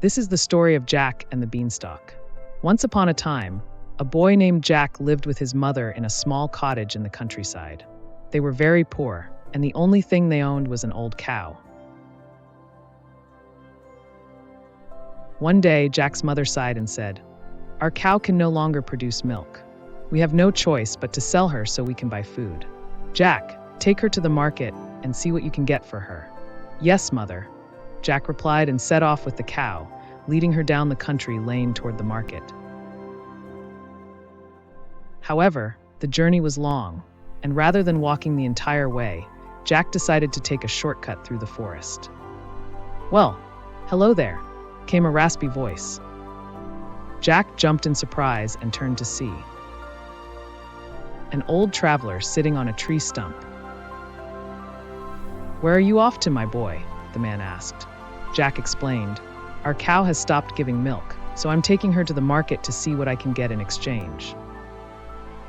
This is the story of Jack and the Beanstalk. Once upon a time, a boy named Jack lived with his mother in a small cottage in the countryside. They were very poor, and the only thing they owned was an old cow. One day, Jack's mother sighed and said, "Our cow can no longer produce milk. We have no choice but to sell her so we can buy food. Jack, take her to the market and see what you can get for her." "Yes, mother," Jack replied and set off with the cow, leading her down the country lane toward the market. However, the journey was long, and rather than walking the entire way, Jack decided to take a shortcut through the forest. "Well, hello there," came a raspy voice. Jack jumped in surprise and turned to see an old traveler sitting on a tree stump. "Where are you off to, my boy?" the man asked. Jack explained, "Our cow has stopped giving milk, so I'm taking her to the market to see what I can get in exchange."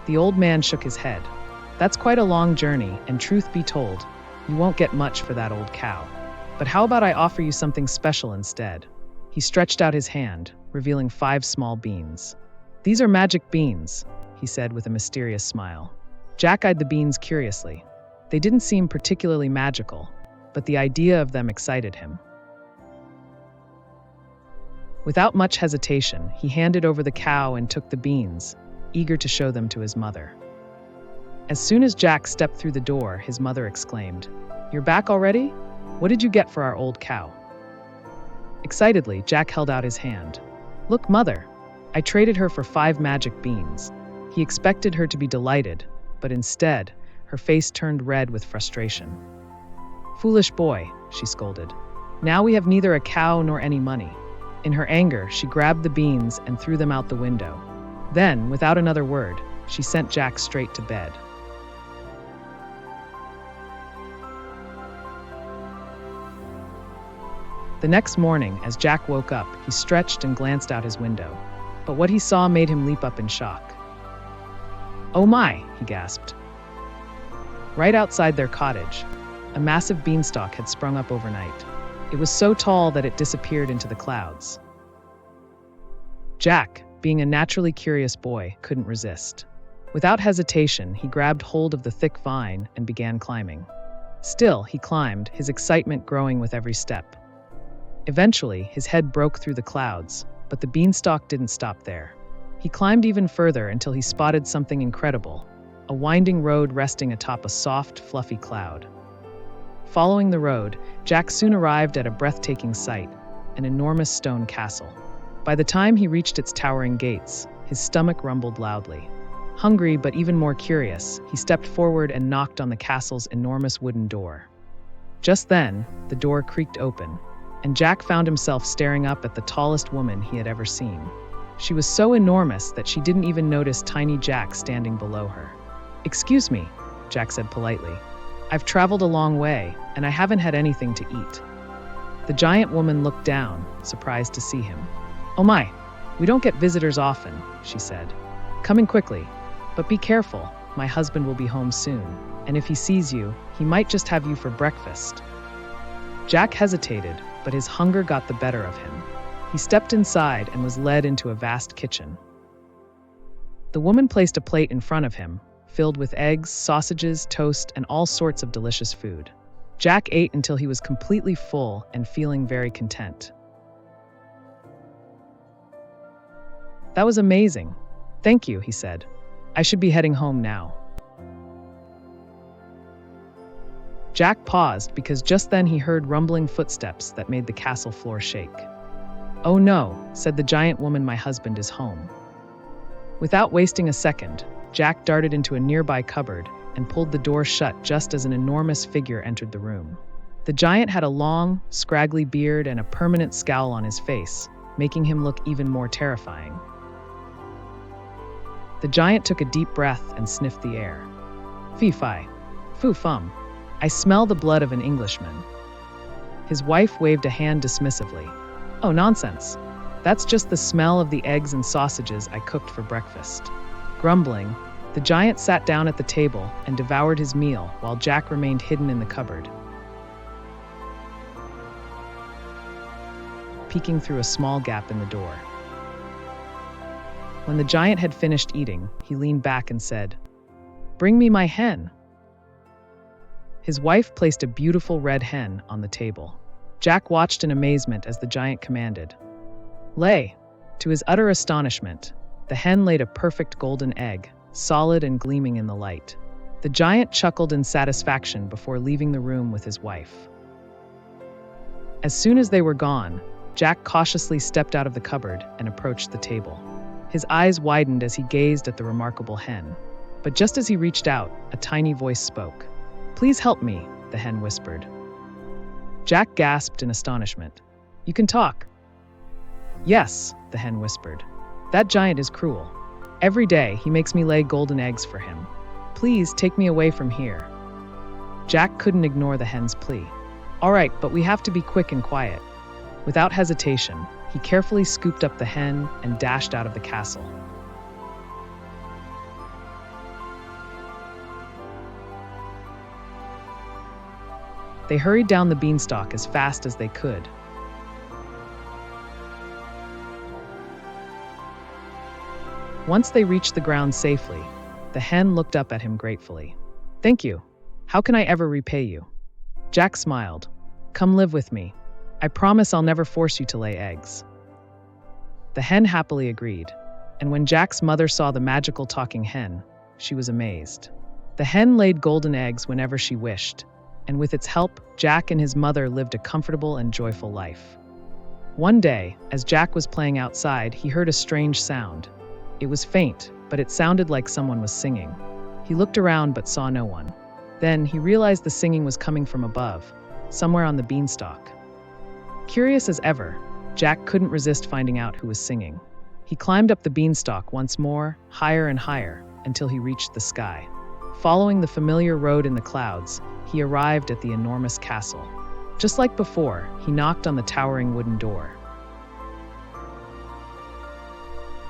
The old man shook his head. "That's quite a long journey, and truth be told, you won't get much for that old cow. But how about I offer you something special instead?" He stretched out his hand, revealing 5 small beans. "These are magic beans," he said with a mysterious smile. Jack eyed the beans curiously. They didn't seem particularly magical, but the idea of them excited him. Without much hesitation, he handed over the cow and took the beans, eager to show them to his mother. As soon as Jack stepped through the door, his mother exclaimed, "You're back already? What did you get for our old cow?" Excitedly, Jack held out his hand. "Look, mother, I traded her for 5 magic beans." He expected her to be delighted, but instead, her face turned red with frustration. "Foolish boy," she scolded. "Now we have neither a cow nor any money." In her anger, she grabbed the beans and threw them out the window. Then, without another word, she sent Jack straight to bed. The next morning, as Jack woke up, he stretched and glanced out his window. But what he saw made him leap up in shock. "Oh my," he gasped. Right outside their cottage, a massive beanstalk had sprung up overnight. It was so tall that it disappeared into the clouds. Jack, being a naturally curious boy, couldn't resist. Without hesitation, he grabbed hold of the thick vine and began climbing. Still, he climbed, his excitement growing with every step. Eventually, his head broke through the clouds, but the beanstalk didn't stop there. He climbed even further until he spotted something incredible, a winding road resting atop a soft, fluffy cloud. Following the road, Jack soon arrived at a breathtaking sight, an enormous stone castle. By the time he reached its towering gates, his stomach rumbled loudly. Hungry but even more curious, he stepped forward and knocked on the castle's enormous wooden door. Just then, the door creaked open, and Jack found himself staring up at the tallest woman he had ever seen. She was so enormous that she didn't even notice tiny Jack standing below her. "Excuse me," Jack said politely. "I've traveled a long way, and I haven't had anything to eat." The giant woman looked down, surprised to see him. "Oh my, we don't get visitors often," she said. "Come in quickly, but be careful, my husband will be home soon, and if he sees you, he might just have you for breakfast." Jack hesitated, but his hunger got the better of him. He stepped inside and was led into a vast kitchen. The woman placed a plate in front of him, filled with eggs, sausages, toast, and all sorts of delicious food. Jack ate until he was completely full and feeling very content. "That was amazing. Thank you," he said. "I should be heading home now." Jack paused because just then he heard rumbling footsteps that made the castle floor shake. "Oh no," said the giant woman, "my husband is home." Without wasting a second, Jack darted into a nearby cupboard and pulled the door shut just as an enormous figure entered the room. The giant had a long, scraggly beard and a permanent scowl on his face, making him look even more terrifying. The giant took a deep breath and sniffed the air. "Fee-fi, foo-fum, I smell the blood of an Englishman." His wife waved a hand dismissively. "Oh, nonsense. That's just the smell of the eggs and sausages I cooked for breakfast." Grumbling, the giant sat down at the table and devoured his meal while Jack remained hidden in the cupboard. peeking through a small gap in the door. When the giant had finished eating, he leaned back and said, "Bring me my hen." His wife placed a beautiful red hen on the table. Jack watched in amazement as the giant commanded, "Lay." To his utter astonishment, the hen laid a perfect golden egg, solid and gleaming in the light. The giant chuckled in satisfaction before leaving the room with his wife. As soon as they were gone, Jack cautiously stepped out of the cupboard and approached the table. His eyes widened as he gazed at the remarkable hen. But just as he reached out, a tiny voice spoke. "Please help me," the hen whispered. Jack gasped in astonishment. "You can talk?" "Yes," the hen whispered. "That giant is cruel. Every day he makes me lay golden eggs for him. Please take me away from here." Jack couldn't ignore the hen's plea. "All right, but we have to be quick and quiet." Without hesitation, he carefully scooped up the hen and dashed out of the castle. They hurried down the beanstalk as fast as they could. Once they reached the ground safely, the hen looked up at him gratefully. "Thank you. How can I ever repay you?" Jack smiled. "Come live with me. I promise I'll never force you to lay eggs." The hen happily agreed, and when Jack's mother saw the magical talking hen, she was amazed. The hen laid golden eggs whenever she wished, and with its help, Jack and his mother lived a comfortable and joyful life. One day, as Jack was playing outside, he heard a strange sound. It was faint, but it sounded like someone was singing. He looked around but saw no one. Then he realized the singing was coming from above, somewhere on the beanstalk. Curious as ever, Jack couldn't resist finding out who was singing. He climbed up the beanstalk once more, higher and higher, until he reached the sky. Following the familiar road in the clouds, he arrived at the enormous castle. Just like before, he knocked on the towering wooden door.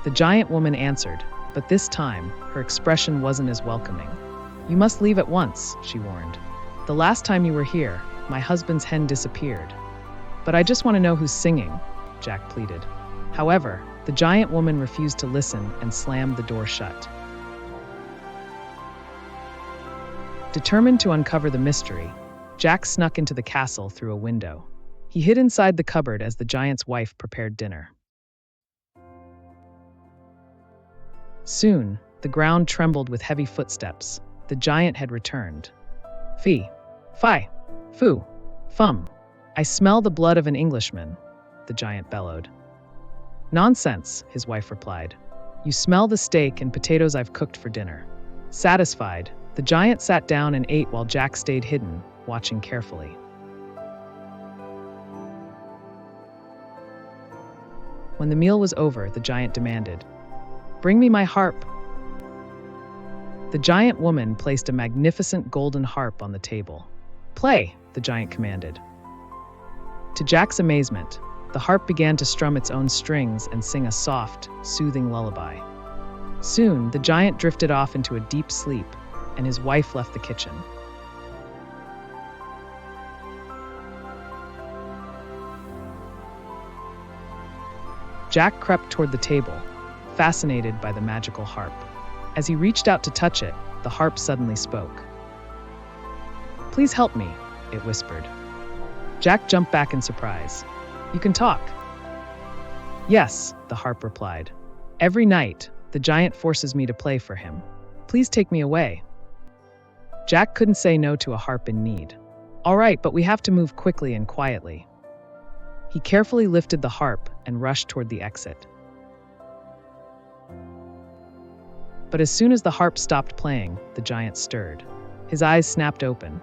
The giant woman answered, but this time, her expression wasn't as welcoming. "You must leave at once," she warned. "The last time you were here, my husband's hen disappeared." "But I just want to know who's singing," Jack pleaded. However, the giant woman refused to listen and slammed the door shut. Determined to uncover the mystery, Jack snuck into the castle through a window. He hid inside the cupboard as the giant's wife prepared dinner. Soon, the ground trembled with heavy footsteps. The giant had returned. "Fee, fi, foo, fum. I smell the blood of an Englishman," the giant bellowed. "Nonsense," his wife replied. "You smell the steak and potatoes I've cooked for dinner." Satisfied, the giant sat down and ate while Jack stayed hidden, watching carefully. When the meal was over, the giant demanded, "Bring me my harp." The giant woman placed a magnificent golden harp on the table. "Play," the giant commanded. To Jack's amazement, the harp began to strum its own strings and sing a soft, soothing lullaby. Soon, the giant drifted off into a deep sleep, and his wife left the kitchen. Jack crept toward the table, fascinated by the magical harp. As he reached out to touch it, the harp suddenly spoke. "Please help me," it whispered. Jack jumped back in surprise. "You can talk?" "Yes," the harp replied. "Every night, the giant forces me to play for him. Please take me away." Jack couldn't say no to a harp in need. "All right, but we have to move quickly and quietly." He carefully lifted the harp and rushed toward the exit. But as soon as the harp stopped playing, the giant stirred. His eyes snapped open.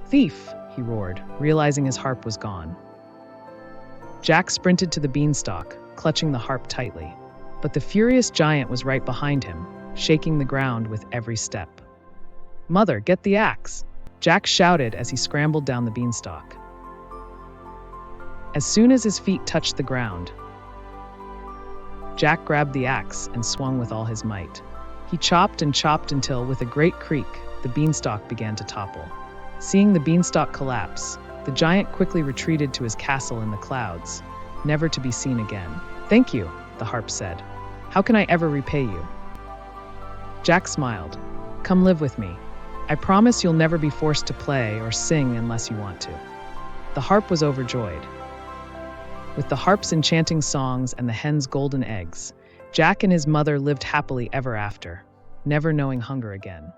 "Thief!" he roared, realizing his harp was gone. Jack sprinted to the beanstalk, clutching the harp tightly. But the furious giant was right behind him, shaking the ground with every step. "Mother, get the axe!" Jack shouted as he scrambled down the beanstalk. As soon as his feet touched the ground, Jack grabbed the axe and swung with all his might. He chopped and chopped until, with a great creak, the beanstalk began to topple. Seeing the beanstalk collapse, the giant quickly retreated to his castle in the clouds. never to be seen again. "Thank you," the harp said. "How can I ever repay you?" Jack smiled. "Come live with me. I promise you'll never be forced to play or sing unless you want to." The harp was overjoyed. With the harp's enchanting songs and the hen's golden eggs, Jack and his mother lived happily ever after, never knowing hunger again.